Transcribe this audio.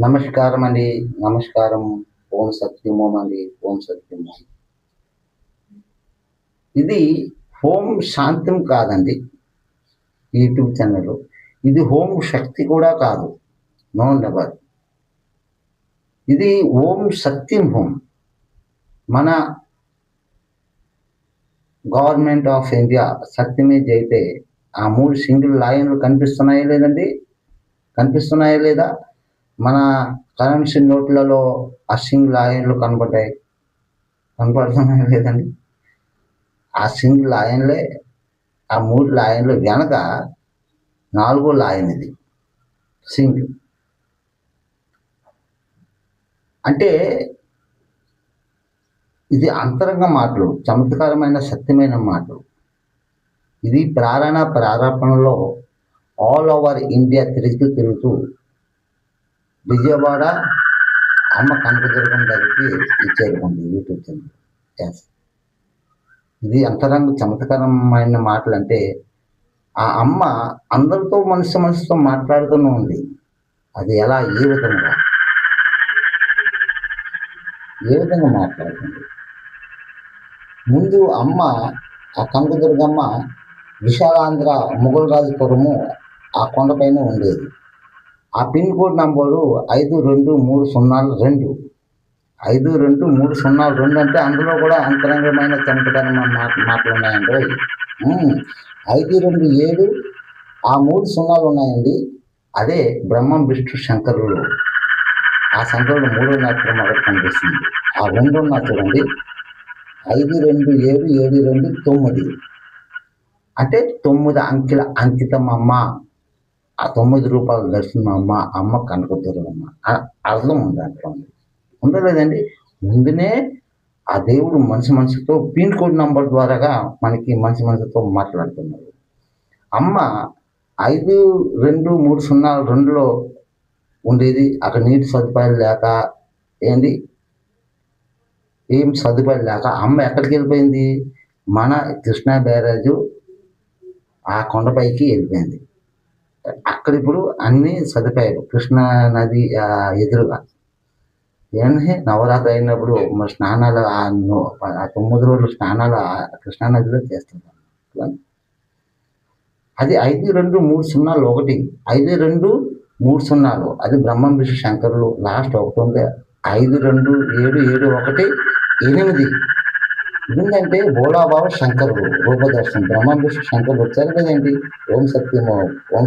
నమస్కారం అండి. నమస్కారం. ఓం సత్యం ఓం అండి. ఓం సత్యం ఓం. ఇది ఓం శాంతం కాదండి. YouTube channel. ఇది ఓం శక్తి కూడా కాదు. No never. ఇది ఓం సత్యం ఓం. మన గవర్నమెంట్ ఆఫ్ ఇండియా సత్యమే జయితే ఆ 3 సింగిల్ లైన్‌లు కనిపిస్తున్నాయా లేదండి? కనిపిస్తున్నాయా లేదా? మన కరెన్సీ నోట్లలో ఆ సింగిల్ లైన్‌లు కనపడ్డాయి. కనపడుతున్నాయా లేదండి? ఆ సింగిల్ లైన్‌లే ఆ 3 లైన్‌లు వెనక 4 లైన్ ఇది. సింగ్. అంటే ఇది అంతరంగ మాటలు, చమత్కారమైన సత్యమైన మాటలు. ఇది ప్రారంభంలో ఆల్ ఓవర్ ఇండియా తిరుగుతూ విజయవాడ అమ్మ కనకదుర్గమ్మ దగ్గరికి చేరుకుంది యూట్యూబ్ ఛానల్. యెస్. ఇది అంతరంగ చమత్కారమైన మాటలంటే ఆ అమ్మ అందరితో మనసుతో మాట్లాడుతూనే ఉంది. అది ఎలా ఏ విధంగా మాట్లాడుతుంది? ముందు అమ్మ ఆ కనకదుర్గమ్మ విశాలాంధ్ర మొఘల్ రాజపురము ఆ కొండపైన ఉండేది. ఆ పిన్ కోడ్ నంబరు 523002. 523002 అంటే అందులో కూడా అంతరంగమైన చమత్కారమైన మాటలు ఉన్నాయండి. 527 ఆ 3 సున్నాలు ఉన్నాయండి. అదే బ్రహ్మం విష్ణు శంకరులు. ఆ శంకరుడు మూడో నేత్రం ఒకటి కనిపిస్తుంది. ఆ 2 ఉన్నాయి చూడండి. 527729 అంటే 9 అంకెల అంకితం అమ్మ. ఆ 9 రూపాయల దర్శనం అమ్మ కనకదుర్గమ్మ అర్థం ఉంది అట్లా ఉందా లేదండి? ముందునే ఆ దేవుడు మనిషితో పిన్ కోడ్ నంబర్ ద్వారాగా మనకి మనిషితో మాట్లాడుతున్నారు. అమ్మ 52302లో ఉండేది. అక్కడ నీటి సదుపాయాలు లేక ఏం సదుపాయాలు లేక అమ్మ ఎక్కడికి వెళ్ళిపోయింది? మన కృష్ణా బ్యారేజు ఆ కొండపైకి వెళ్ళిపోయింది. అక్కడ ఇప్పుడు అన్ని సదుపాయాలు కృష్ణా నది ఎదురుగా నవరాత్రి అయినప్పుడు మరి స్నానాలు ఆ 9 రోజులు స్నానాలు కృష్ణా నదిలో చేస్తుంటాం. అది 52301 5230 అది బ్రహ్మం విష్ణు శంకరులు లాస్ట్ ఒకటి ఉంది. 52771 ఎందుకంటే భోళాబాబు శంకరుడు రూపదర్శనం బ్రహ్మం విష్ణు శంకరులు వచ్చారు కదండి. ఓం సత్యమో ఓం